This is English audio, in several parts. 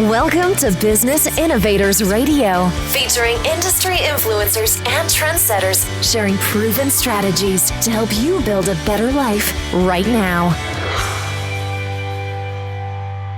Welcome to Business Innovators Radio, featuring industry influencers and trendsetters sharing proven strategies to help you build a better life right now.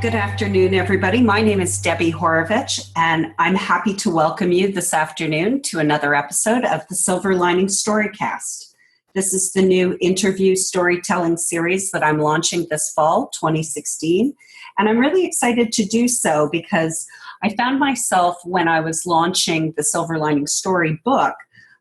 Good afternoon, everybody. My name is Debbie Horovich, and I'm happy to welcome you this afternoon to another episode of the Silver Linings Storycast. This is the new interview storytelling series that I'm launching this fall, 2016. And I'm really excited to do so because I found myself when I was launching the Silver Linings Story book,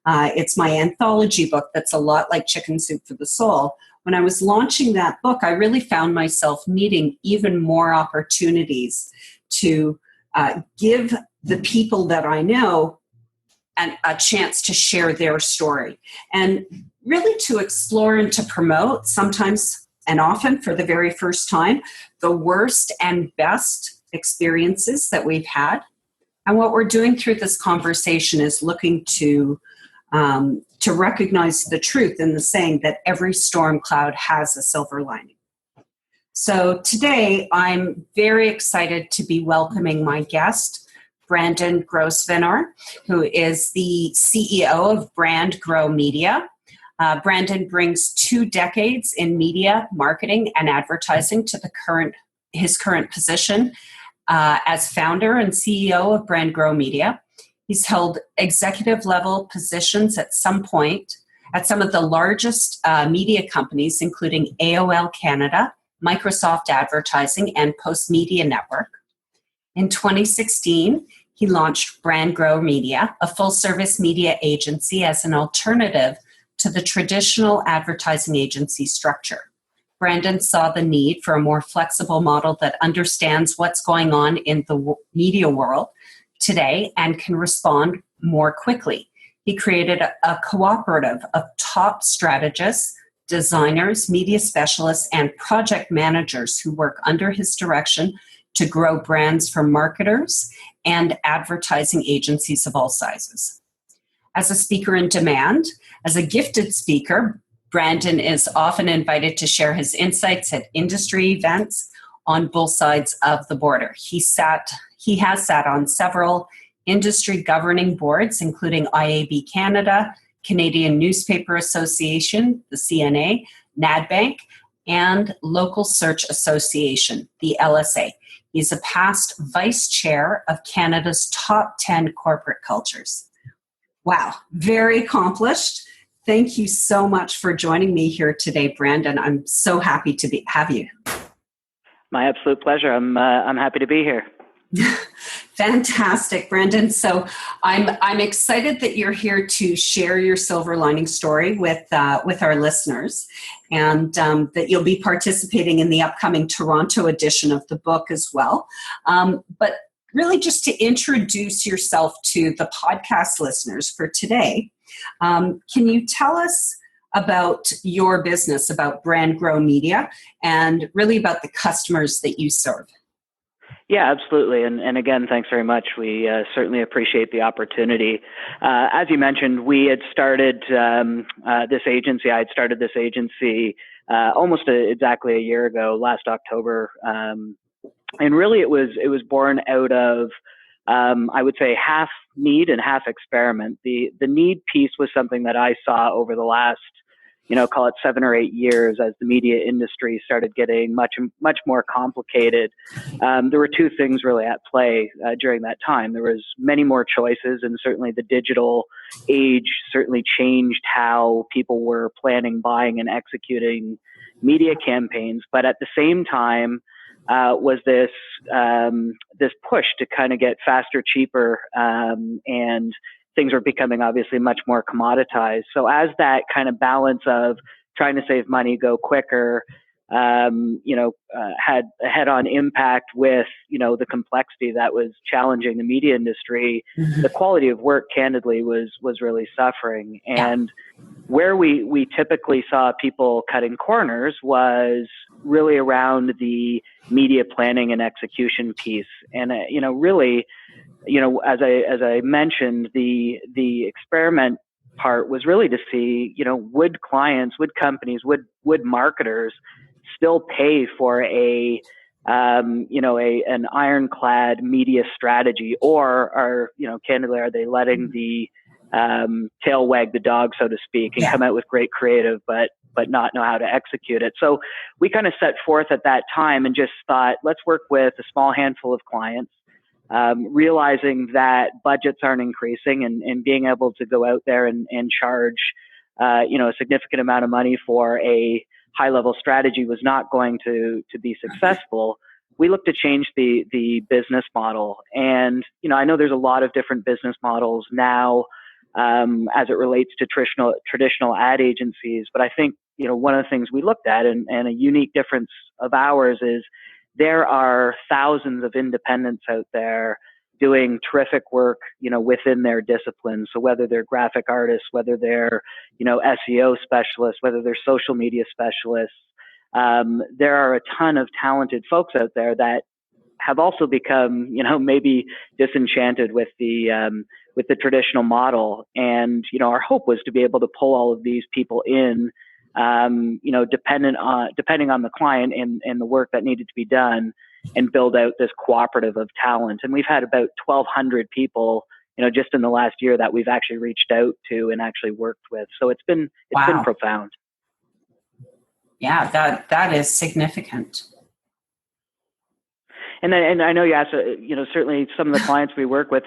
it's my anthology book that's a lot like Chicken Soup for the Soul. When I was launching that book, I really found myself needing even more opportunities to give the people that I know a chance to share their story and really to explore and to promote, sometimes and often for the very first time, the worst and best experiences that we've had. And what we're doing through this conversation is looking to recognize the truth in the saying that every storm cloud has a silver lining. So today, I'm very excited to be welcoming my guest, Brandon Grosvenor, who is the CEO of Brand Grow Media. Brandon brings 2 decades in media, marketing, and advertising to his current position as founder and CEO of Brand Grow Media. He's held executive level positions at some point at some of the largest media companies, including AOL Canada, Microsoft Advertising, and Post Media Network. In 2016, he launched Brand Grow Media, a full-service media agency as an alternative to the traditional advertising agency structure. Brandon saw the need for a more flexible model that understands what's going on in the media world today and can respond more quickly. He created a cooperative of top strategists, designers, media specialists, and project managers who work under his direction to grow brands for marketers and advertising agencies of all sizes. As a speaker in demand, as a gifted speaker, Brandon is often invited to share his insights at industry events on both sides of the border. He has sat on several industry governing boards, including IAB Canada, Canadian Newspaper Association, the CNA, NADBank, and Local Search Association, the LSA. He's a past vice chair of Canada's top 10 corporate cultures. Wow, very accomplished. Thank you so much for joining me here today, Brandon. I'm so happy to have you. My absolute pleasure. I'm happy to be here. Fantastic, Brandon. So I'm excited that you're here to share your silver lining story with our listeners, and that you'll be participating in the upcoming Toronto edition of the book as well. But really, just to introduce yourself to the podcast listeners for today, can you tell us about your business, about Brand Grow Media, and really about the customers that you serve? Yeah, absolutely. And again, thanks very much. We certainly appreciate the opportunity. As you mentioned, we had started this agency. I had started this agency almost exactly a year ago, last October. And really, it was born out of, I would say, half need and half experiment. The need piece was something that I saw over the last, call it 7 or 8 years as the media industry started getting much more complicated. There were 2 things really at play during that time. There was many more choices, and certainly the digital age certainly changed how people were planning, buying, and executing media campaigns. But at the same time, was this push to kind of get faster, cheaper, and things were becoming obviously much more commoditized. So as that kind of balance of trying to save money, go quicker, had a head-on impact with, the complexity that was challenging the media industry, the quality of work, candidly, was really suffering. And where we typically saw people cutting corners was really around the media planning and execution piece. And, really, as I mentioned, the experiment part was really to see, would clients, would companies, would marketers still pay for a an ironclad media strategy, or candidly, are they letting the tail wag the dog, so to speak, and come out with great creative, but not know how to execute it? So we kind of set forth at that time and just thought, let's work with a small handful of clients, realizing that budgets aren't increasing, and being able to go out there and charge, a significant amount of money for a high-level strategy was not going to be successful. We looked to change the business model. And, I know there's a lot of different business models now as it relates to traditional ad agencies. But I think, one of the things we looked at, and a unique difference of ours, is there are thousands of independents out there doing terrific work, within their discipline. So whether they're graphic artists, whether they're, SEO specialists, whether they're social media specialists, there are a ton of talented folks out there that have also become, maybe disenchanted with the traditional model. And, our hope was to be able to pull all of these people in, depending on the client and the work that needed to be done, and build out this cooperative of talent. And we've had about 1,200 people, just in the last year that we've actually reached out to and actually worked with. So it's been profound. Yeah, that is significant. And I know you asked, certainly some of the clients we work with,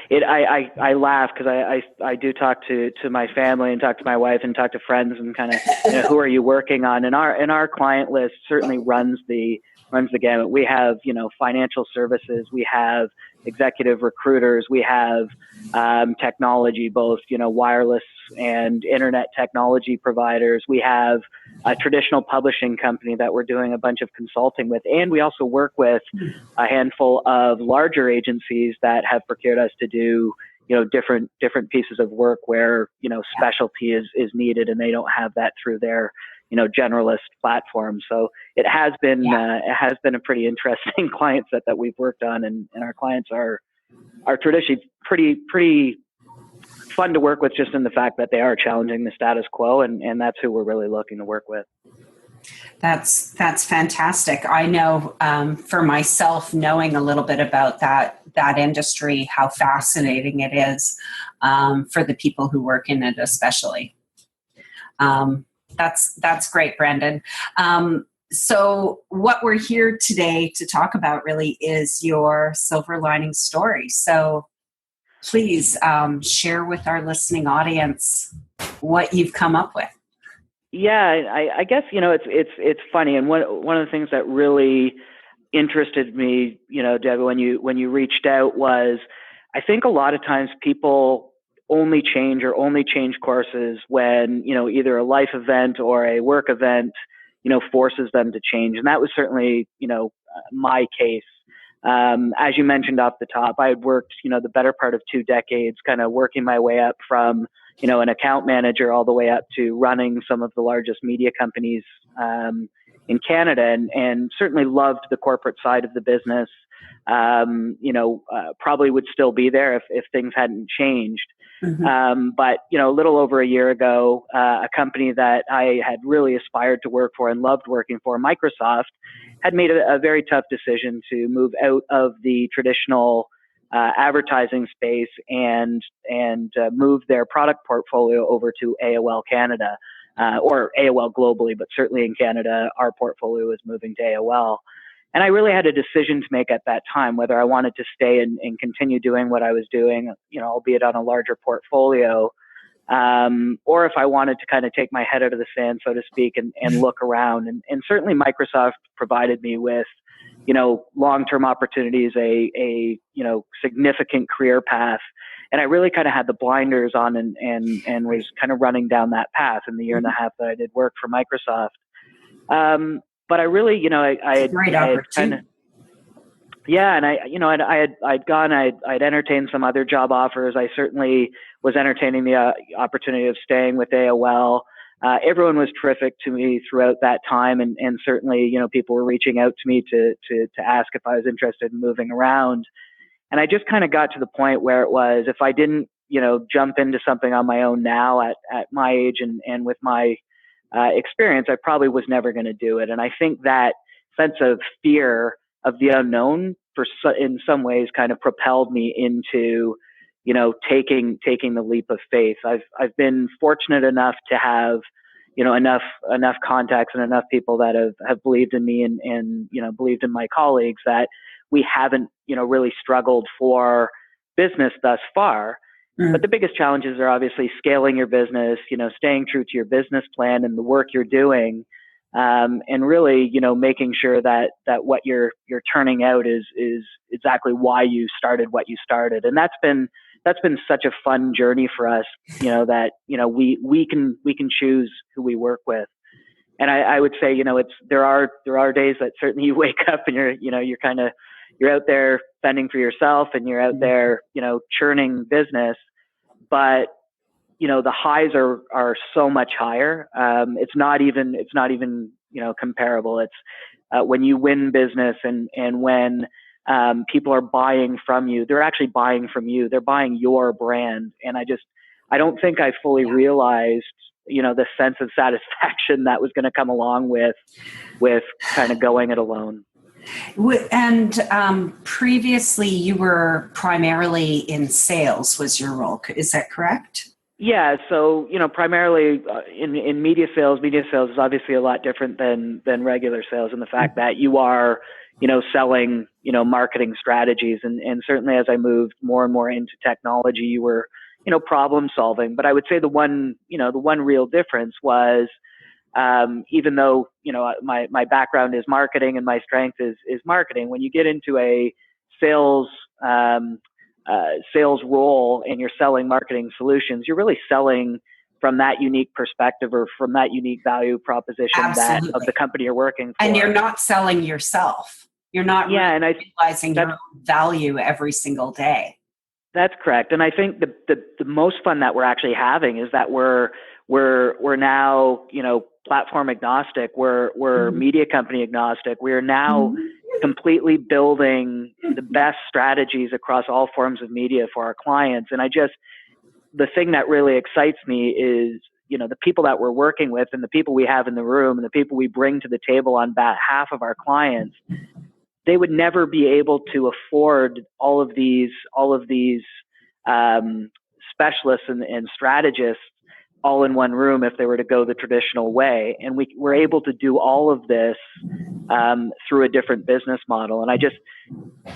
I laugh because I do talk to my family and talk to my wife and talk to friends and kind of, who are you working on? And our client list certainly runs the gamut. We have, financial services, we have executive recruiters, we have technology, both, wireless and internet technology providers. We have a traditional publishing company that we're doing a bunch of consulting with. And we also work with a handful of larger agencies that have procured us to do, different pieces of work where, specialty is needed, and they don't have that through their, generalist platform. So it has been a pretty interesting client set that we've worked on, and our clients are traditionally pretty fun to work with, just in the fact that they are challenging the status quo, and that's who we're really looking to work with. That's fantastic. I know for myself, knowing a little bit about that industry, how fascinating it is for the people who work in it, especially. That's great, Brandon. So what we're here today to talk about really is your Silver Linings story. So please share with our listening audience what you've come up with. Yeah, I guess, it's funny. And one of the things that really interested me, Debbie, when you reached out, was I think a lot of times people only change courses when, either a life event or a work event, forces them to change. And that was certainly, my case. As you mentioned off the top, I had worked, the better part of 2 decades, kind of working my way up from, an account manager all the way up to running some of the largest media companies in Canada, and certainly loved the corporate side of the business. Probably would still be there if things hadn't changed. Mm-hmm. But, a little over a year ago, a company that I had really aspired to work for and loved working for, Microsoft, had made a very tough decision to move out of the traditional advertising space and move their product portfolio over to AOL Canada, or AOL globally, but certainly in Canada, our portfolio is moving to AOL. And I really had a decision to make at that time, whether I wanted to stay and continue doing what I was doing, albeit on a larger portfolio, or if I wanted to kind of take my head out of the sand, so to speak, and look around. And certainly Microsoft provided me with, long-term opportunities, a significant career path. And I really kind of had the blinders on and was kind of running down that path in the year and a half that I did work for Microsoft. But I really, I had kind of, and I'd entertained some other job offers. I certainly was entertaining the opportunity of staying with AOL. Everyone was terrific to me throughout that time, and certainly, people were reaching out to me to ask if I was interested in moving around. And I just kind of got to the point where it was, if I didn't, jump into something on my own now at my age and with my experience, I probably was never going to do it. And I think that sense of fear of the unknown in some ways kind of propelled me into, taking the leap of faith. I've been fortunate enough to have, enough contacts and enough people that have believed in me and believed in my colleagues that we haven't, really struggled for business thus far. But the biggest challenges are obviously scaling your business, staying true to your business plan and the work you're doing, and really, making sure that what you're turning out is exactly why you started what you started. And that's been such a fun journey for us, that we can choose who we work with. And I would say, there are days that certainly you wake up and you're out there fending for yourself and you're out there, churning business. But, the highs are so much higher. It's not even, comparable. It's when you win business and when people are buying from you, they're actually buying from you. They're buying your brand. And I don't think I fully realized, the sense of satisfaction that was going to come along with kind of going it alone. And previously you were primarily in sales was your role. Is that correct? Yeah. So, primarily in media sales is obviously a lot different than regular sales in the fact that you are, selling, marketing strategies. And certainly as I moved more and more into technology, you were, problem solving. But I would say the one real difference was, even though, my background is marketing and my strength is marketing, when you get into a sales role and you're selling marketing solutions, you're really selling from that unique perspective or from that unique value proposition of the company you're working for. And you're not selling yourself. You're not realizing your own value every single day. That's correct. And I think the most fun that we're actually having is that we're now, platform agnostic. We're media company agnostic. We are now completely building the best strategies across all forms of media for our clients. And the thing that really excites me is, the people that we're working with and the people we have in the room and the people we bring to the table on behalf of our clients. They would never be able to afford all of these specialists and strategists all in one room if they were to go the traditional way. And we're able to do all of this through a different business model. And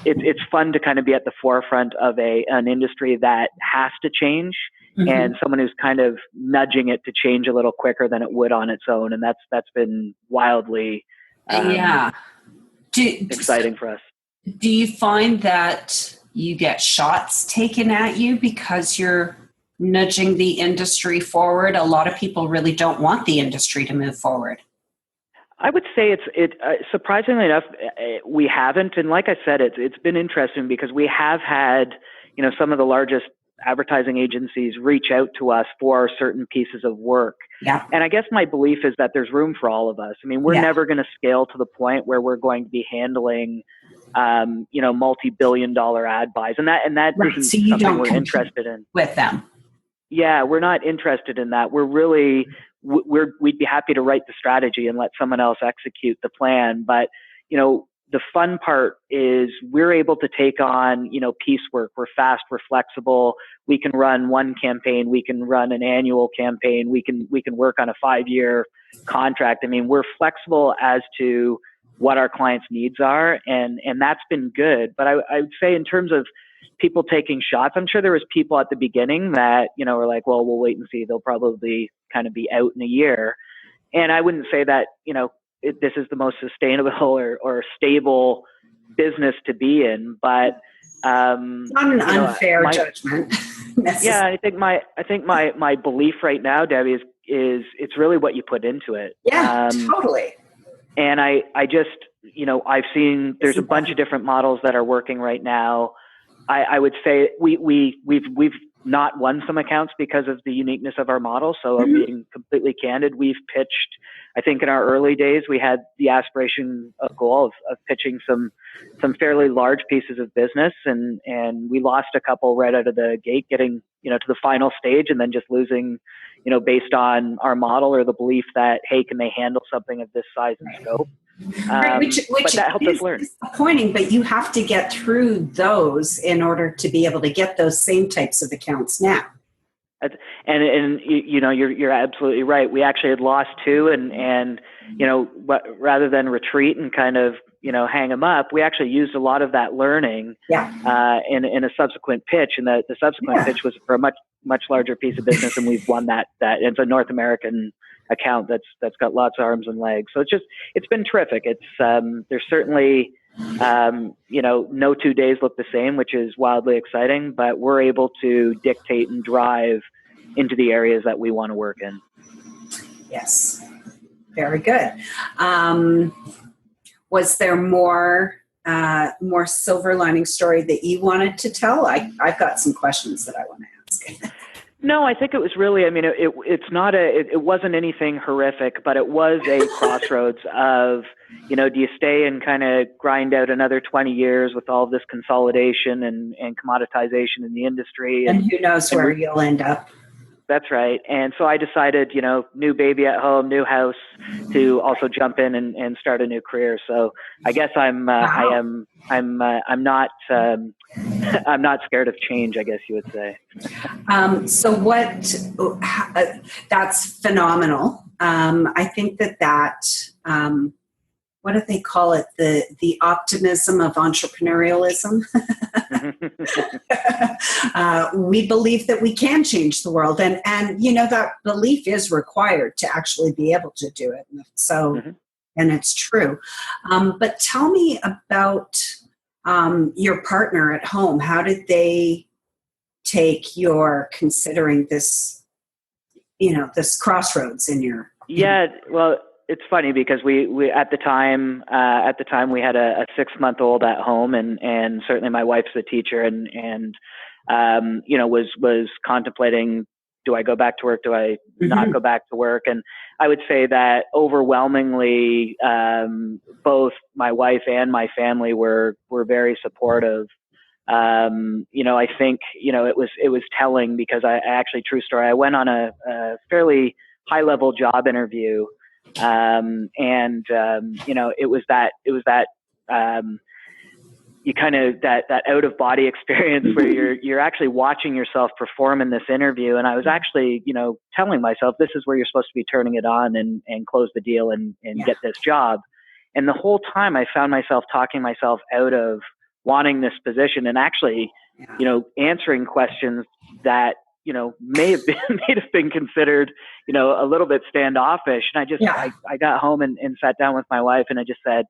it's fun to kind of be at the forefront of an industry that has to change and someone who's kind of nudging it to change a little quicker than it would on its own. And that's been wildly exciting for us. Do you find that you get shots taken at you because you're nudging the industry forward? A lot of people really don't want the industry to move forward. I would say surprisingly enough, we haven't. And like I said, it's been interesting because we have had, some of the largest advertising agencies reach out to us for certain pieces of work. Yeah. And I guess my belief is that there's room for all of us. I mean, we're never going to scale to the point where we're going to be handling, multi-billion-dollar ad buys. And that isn't something we're interested in. With them. Yeah, we're not interested in that. We're really, we'd be happy to write the strategy and let someone else execute the plan. But, the fun part is we're able to take on, piecework. We're fast, we're flexible. We can run one campaign. We can run an annual campaign. We can work on a 5-year contract. I mean, we're flexible as to what our clients' needs are. And that's been good. But I would say in terms of people taking shots, I'm sure there was people at the beginning that, were like, well, we'll wait and see. They'll probably kind of be out in a year. And I wouldn't say that, this is the most sustainable or stable business to be in, but not an unfair judgment. Yeah, I think my belief right now, Debbie, is it's really what you put into it. Yeah, totally. And I just, I've seen there's a bunch of different models that are working right now. I would say we've not won some accounts because of the uniqueness of our model. So being completely candid, we've pitched, I think in our early days, we had the aspiration goal of pitching some fairly large pieces of business. And we lost a couple right out of the gate, getting, to the final stage and then just losing, based on our model or the belief that, hey, can they handle something of this size and scope? Right, which but that helped us learn. Disappointing, but you have to get through those in order to be able to get those same types of accounts now. And you're absolutely right. We actually had lost two, and rather than retreat and kind of hang them up, we actually used a lot of that learning in a subsequent pitch, and the subsequent pitch was for a much larger piece of business, and we've won that. It's a North American account that's got lots of arms and legs. So it's been terrific. It's there's certainly no 2 days look the same, which is wildly exciting, but we're able to dictate and drive into the areas that we want to work in. Yes. Very good. Was there more Silver Lining story that you wanted to tell? I've got some questions that I want to ask. No, I think it was really, it wasn't anything horrific, but it was a crossroads of, do you stay and kind of grind out another 20 years with all this consolidation and commoditization in the industry? And who knows where you'll end up. That's right. And so I decided, new baby at home, new house, to also jump in and start a new career. So I guess I'm not scared of change, I guess you would say. That's phenomenal. I think that what do they call it? The optimism of entrepreneurialism. We believe that we can change the world, and that belief is required to actually be able to do it. So, and it's true. But tell me about your partner at home. How did they take your considering this, this crossroads in your? Yeah, well, it's funny because we at the time we had a 6-month-old at home, and certainly my wife's a teacher, and was contemplating, do I go back to work? Do I not go back to work? And I would say that overwhelmingly, both my wife and my family were very supportive. I think, it was telling because I actually, true story, I went on a fairly high level job interview. It was that you kind of that out of body experience where you're actually watching yourself perform in this interview. And I was actually, telling myself, this is where you're supposed to be turning it on and close the deal and get this job. And the whole time I found myself talking myself out of wanting this position and actually, answering questions that, may have been considered, a little bit standoffish. And I got home and sat down with my wife, and I just said,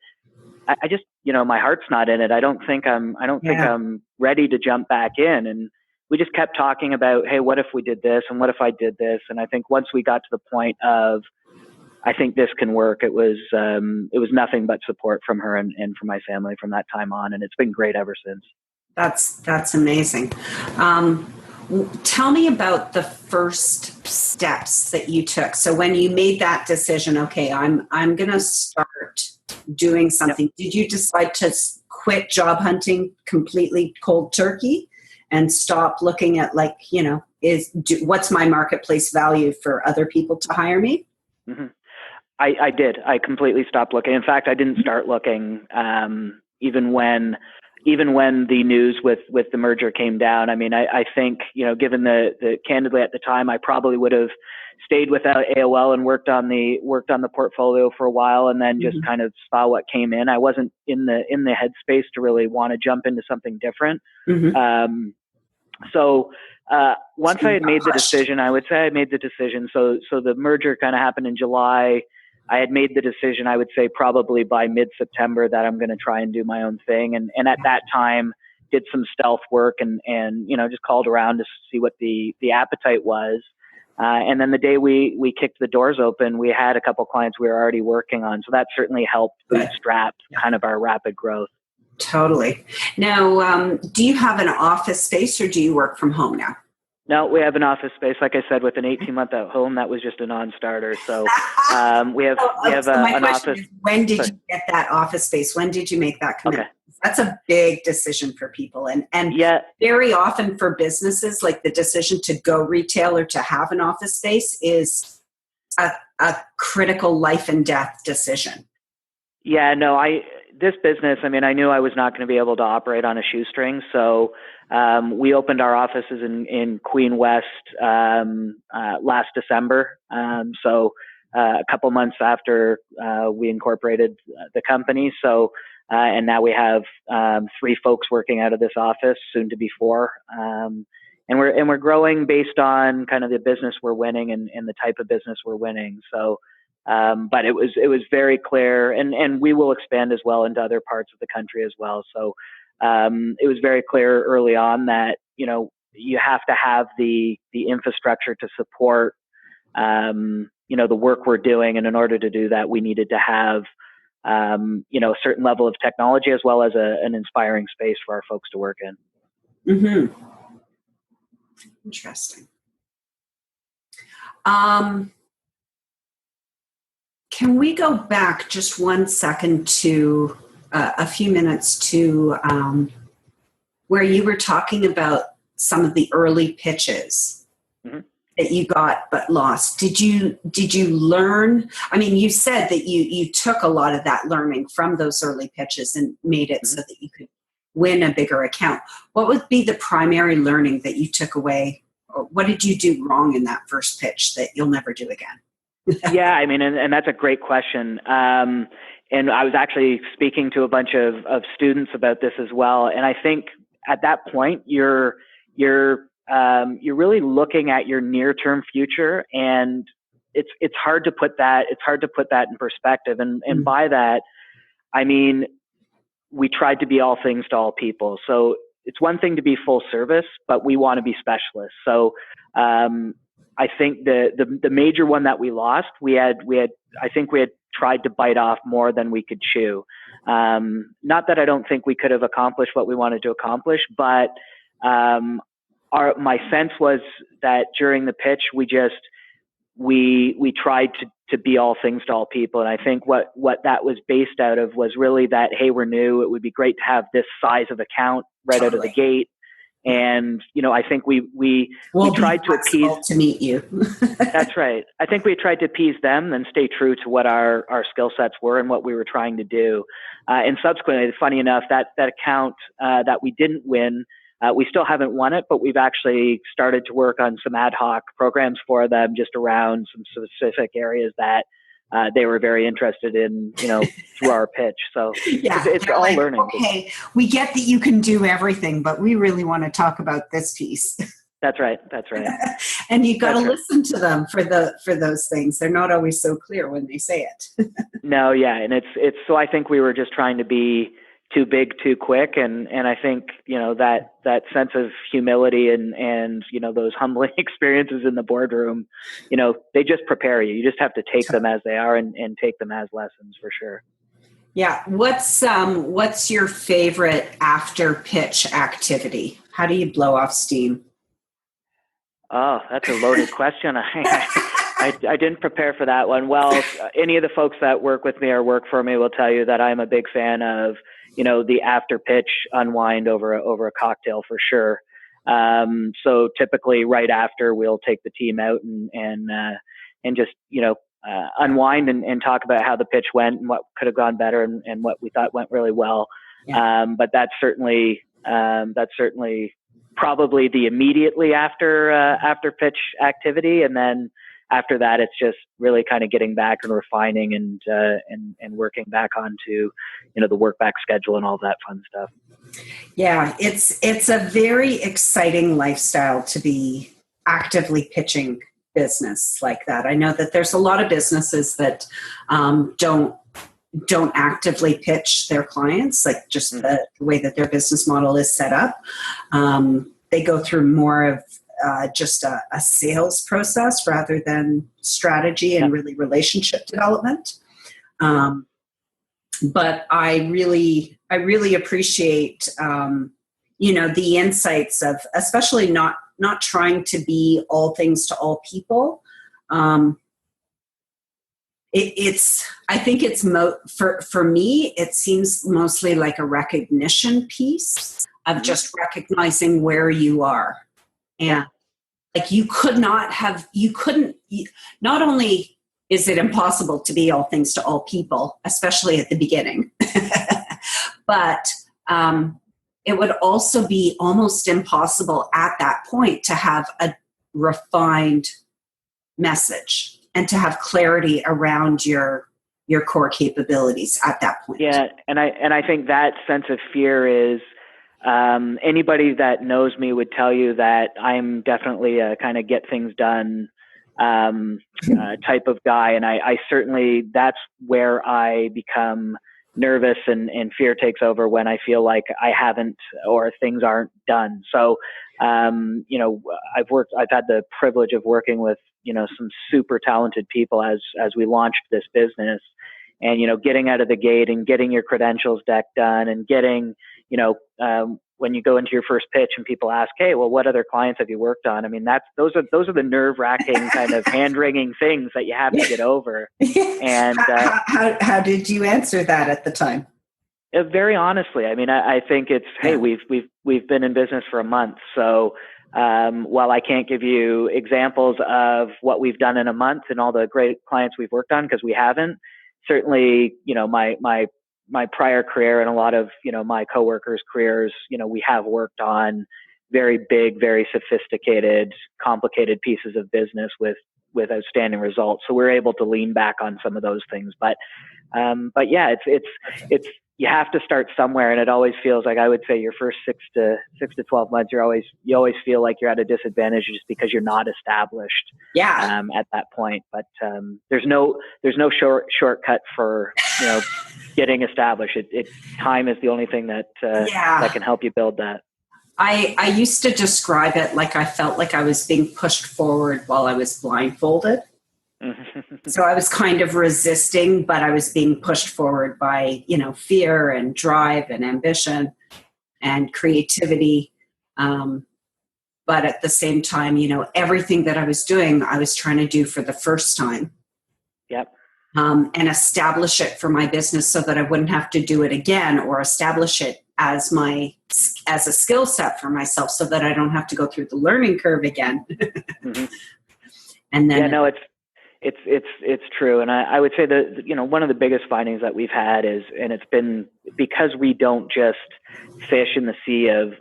I just, my heart's not in it. I don't think I'm ready to jump back in. And we just kept talking about, hey, what if we did this? And what if I did this? And I think once we got to the point of, I think this can work, it was nothing but support from her and from my family from that time on. And it's been great ever since. That's amazing. Tell me about the first steps that you took. So when you made that decision, okay, I'm going to start doing something. Yep. Did you decide to quit job hunting completely cold turkey and stop looking at what's my marketplace value for other people to hire me? Mm-hmm. I did. I completely stopped looking. In fact, I didn't start looking even when the news with the merger came down. I mean, I think, given the candidly at the time, I probably would have stayed without AOL and worked on the portfolio for a while, and then just kind of saw what came in. I wasn't in the headspace to really want to jump into something different. So once I had made the decision, I would say I made the decision. So the merger kind of happened in July. I had made the decision, I would say probably by mid-September, that I'm going to try and do my own thing. And at that time, did some stealth work and just called around to see what the appetite was. And then the day we kicked the doors open, we had a couple clients we were already working on. So that certainly helped bootstrap kind of our rapid growth. Totally. Now, do you have an office space or do you work from home now? No, we have an office space. Like I said, with an 18-month at home, that was just a non-starter. So we have an office. When did you get that office space? When did you make that commitment? Okay. That's a big decision for people. And very often for businesses, like the decision to go retail or to have an office space is a critical life and death decision. Yeah, no, this business, I mean, I knew I was not going to be able to operate on a shoestring. So we opened our offices in Queen West last December. A couple months after we incorporated the company. So, and now we have 3 folks working out of this office, soon to be 4. And we're growing based on kind of the business we're winning and the type of business we're winning. So, but it was very clear, and we will expand as well into other parts of the country as well. So it was very clear early on that, you know, you have to have the infrastructure to support, you know, the work we're doing. And in order to do that, we needed to have, you know, a certain level of technology as well as an inspiring space for our folks to work in. Mm-hmm. Interesting. Can we go back just 1 second to a few minutes to where you were talking about some of the early pitches that you got but lost? Did you learn? I mean, you said that you took a lot of that learning from those early pitches and made it so that you could win a bigger account. What would be the primary learning that you took away? Or what did you do wrong in that first pitch that you'll never do again? Yeah, I mean, and that's a great question. And I was actually speaking to a bunch of students about this as well. And I think at that point, you're really looking at your near-term future, and it's hard to put that in perspective. And by that, I mean, we tried to be all things to all people. So it's one thing to be full service, but we want to be specialists. So I think the major one that we lost, I think we had tried to bite off more than we could chew. Not that I don't think we could have accomplished what we wanted to accomplish, but my sense was that during the pitch, we tried to be all things to all people. And I think what that was based out of was really that, hey, we're new. It would be great to have this size of account right out of the gate. And, you know, I think we tried to appease to meet you. That's right. I think we tried to appease them and stay true to what our skill sets were and what we were trying to do. And subsequently, funny enough, that account that we didn't win, we still haven't won it, but we've actually started to work on some ad hoc programs for them just around some specific areas that they were very interested in, you know, through our pitch. So yeah, it's all like, learning. Okay, we get that you can do everything, but we really want to talk about this piece. That's right. And you got to listen to them for those things. They're not always so clear when they say it. No, yeah, and it's so I think we were just trying to be too big, too quick, and I think, you know, that sense of humility and you know, those humbling experiences in the boardroom, you know, they just prepare you. You just have to take them as they are and take them as lessons for sure. Yeah. What's your favorite after pitch activity? How do you blow off steam? Oh, that's a loaded question. I didn't prepare for that one. Well, any of the folks that work with me or work for me will tell you that I'm a big fan of, you know, the after pitch unwind over a cocktail for sure. So typically right after we'll take the team out and just, you know, unwind and talk about how the pitch went and what could have gone better and what we thought went really well. Yeah. But that's certainly probably the immediately after pitch activity. And then after that, it's just really kind of getting back and refining and working back onto, you know, the work back schedule and all that fun stuff. Yeah, it's a very exciting lifestyle to be actively pitching business like that. I know that there's a lot of businesses that don't actively pitch their clients, like just the way that their business model is set up. They go through more of just a sales process rather than strategy and really relationship development. But I really appreciate, you know, the insights of, especially not trying to be all things to all people. I think it's for me, it seems mostly like a recognition piece of just recognizing where you are. And like not only is it impossible to be all things to all people, especially at the beginning. But it would also be almost impossible at that point to have a refined message and to have clarity around your core capabilities at that point. Yeah, and I think that sense of fear is, anybody that knows me would tell you that I'm definitely a kind of get things done type of guy, and I certainly, that's where I become nervous and fear takes over when I feel like I haven't, or things aren't done. So, I've had the privilege of working with, some super talented people as we launched this business, and, getting out of the gate and getting your credentials deck done and getting, when you go into your first pitch and people ask, hey, well, what other clients have you worked on? I mean, those are the nerve-wracking kind of hand-wringing things that you have to get over. And how did you answer that at the time? Very honestly, I mean, I think it's, hey, we've been in business for a month, so while I can't give you examples of what we've done in a month and all the great clients we've worked on, because we haven't, certainly, my prior career and a lot of, my coworkers' careers, we have worked on very big, very sophisticated, complicated pieces of business with outstanding results. So we're able to lean back on some of those things. But yeah, it's you have to start somewhere, and it always feels like, I would say, your first 6 to 12 months, you always feel like you're at a disadvantage just because you're not established. Yeah. At that point, but there's no shortcut for getting established. Time is the only thing that that can help you build that. I used to describe it like I felt like I was being pushed forward while I was blindfolded. So I was kind of resisting, but I was being pushed forward by, fear and drive and ambition and creativity. But at the same time, everything that I was doing, I was trying to do for the first time. Yep. And establish it for my business so that I wouldn't have to do it again, or establish it as a skill set for myself so that I don't have to go through the learning curve again. Mm-hmm. And then it's true. And I would say that, one of the biggest findings that we've had is, and it's been because we don't just fish in the sea of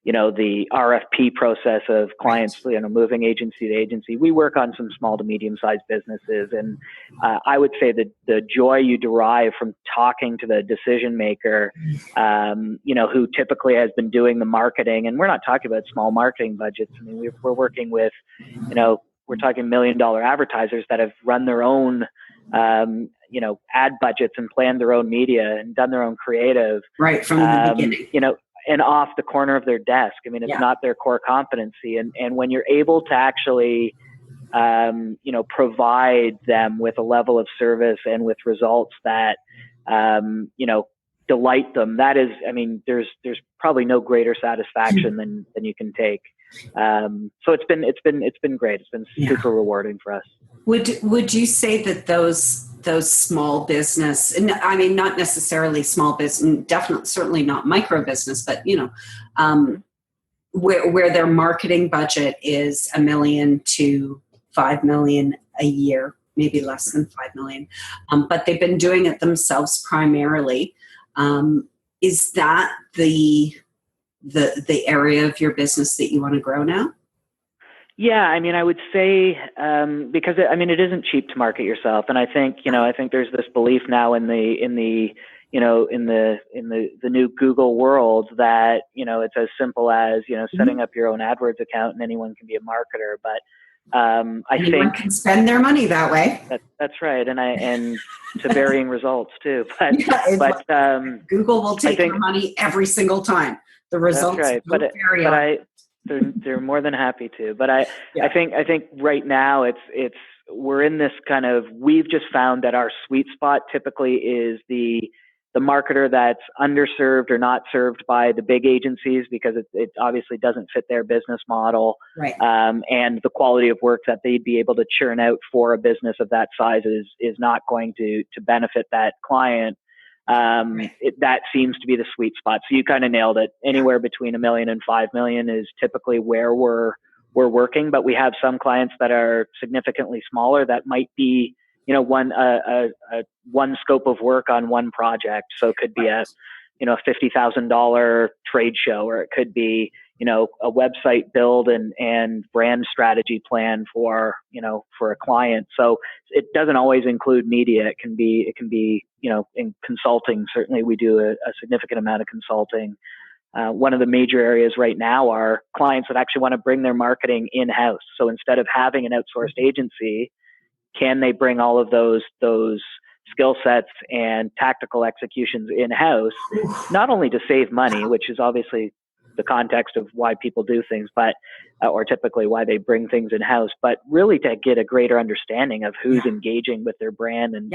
the RFP process of clients, moving agency to agency. We work on some small to medium-sized businesses. And I would say that the joy you derive from talking to the decision maker, who typically has been doing the marketing, and we're not talking about small marketing budgets. I mean, we're working with, we're talking $1 million advertisers that have run their own, ad budgets and planned their own media and done their own creative. Right from the beginning. And off the corner of their desk. I mean, it's not their core competency. And when you're able to actually, provide them with a level of service and with results that, delight them, that is, I mean, there's probably no greater satisfaction than you can take. So it's been great. It's been super rewarding for us. Would you say that those small business, and I mean, not necessarily small business, definitely, certainly not micro business, but, where their marketing budget is $1 million to $5 million a year, maybe less than $5 million, but they've been doing it themselves primarily. Is that the area of your business that you want to grow now? Yeah, I mean, I would say because it isn't cheap to market yourself, and I think there's this belief now in the new Google world that it's as simple as setting up your own AdWords account and anyone can be a marketer. But anyone can spend their money that way. That's right, and to varying results too. But Google will take your money every single time. The results will vary. They're more than happy to, but I think right now we're in this kind of, we've just found that our sweet spot typically is the marketer that's underserved or not served by the big agencies because it obviously doesn't fit their business model, right? And the quality of work that they'd be able to churn out for a business of that size is not going to benefit that client. That seems to be the sweet spot. So you kind of nailed it. Anywhere between $1 million and $5 million is typically where we're working, but we have some clients that are significantly smaller that might be, one scope of work on one project. So it could be a $50,000 trade show, or it could be, a website build and brand strategy plan for a client. So it doesn't always include media. It can be, in consulting. Certainly we do a significant amount of consulting. One of the major areas right now are clients that actually want to bring their marketing in-house. So instead of having an outsourced agency, can they bring all of those skill sets and tactical executions in-house, not only to save money, which is obviously the context of why people do things, but or typically why they bring things in-house, but really to get a greater understanding of who's engaging with their brand and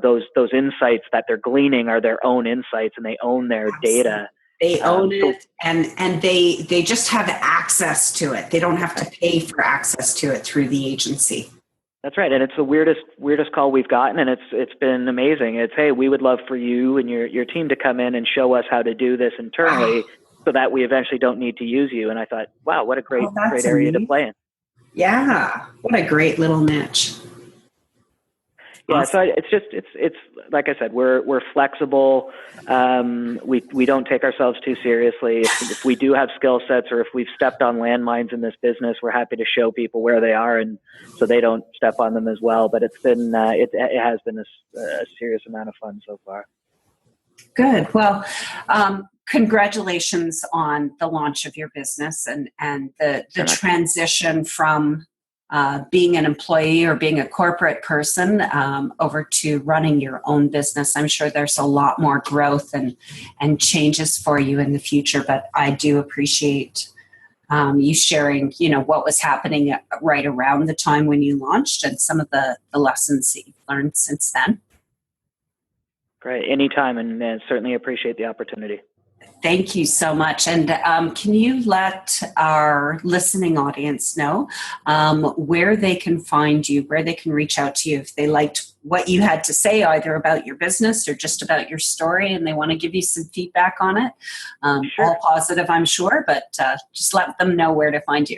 those insights that they're gleaning are their own insights, and they own their data. They own it, and they just have access to it. They don't have to pay for access to it through the agency. That's right, and it's the weirdest call we've gotten, and it's been amazing. It's, hey, we would love for you and your team to come in and show us how to do this internally, so that we eventually don't need to use you. And I thought, wow, what a great area to play in. Yeah, what a great little niche. Yeah, so it's like I said, we're flexible. We don't take ourselves too seriously. If we do have skill sets, or if we've stepped on landmines in this business, we're happy to show people where they are, and so they don't step on them as well. But it's been it has been a serious amount of fun so far. Good. Well, congratulations on the launch of your business and the transition from being an employee or being a corporate person over to running your own business. I'm sure there's a lot more growth and changes for you in the future, but I do appreciate you sharing, what was happening right around the time when you launched and some of the lessons that you've learned since then. Great. Anytime, and certainly appreciate the opportunity. Thank you so much. And can you let our listening audience know where they can find you, where they can reach out to you if they liked what you had to say, either about your business or just about your story, and they want to give you some feedback on it? Sure. All positive, I'm sure, but just let them know where to find you.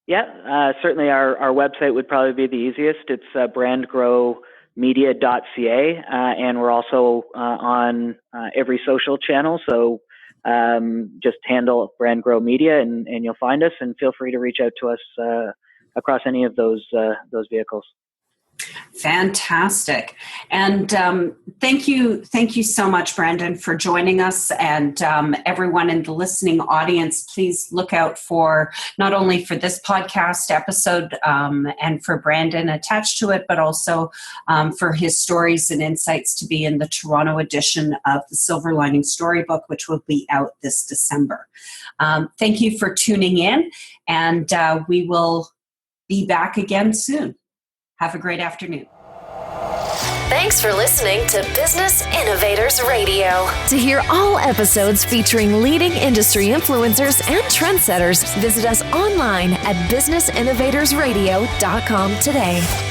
Yeah, certainly our website would probably be the easiest. It's brandgrowmedia.ca, and we're also on every social channel. So just handle Brand Grow Media and you'll find us, and feel free to reach out to us across any of those vehicles. Fantastic. And thank you so much, Brandon, for joining us. And everyone in the listening audience, please look out for not only for this podcast episode and for Brandon attached to it, but also for his stories and insights to be in the Toronto edition of the Silver Linings Storybook, which will be out this December. Thank you for tuning in, and we will be back again soon. Have a great afternoon. Thanks for listening to Business Innovators Radio. To hear all episodes featuring leading industry influencers and trendsetters, visit us online at businessinnovatorsradio.com today.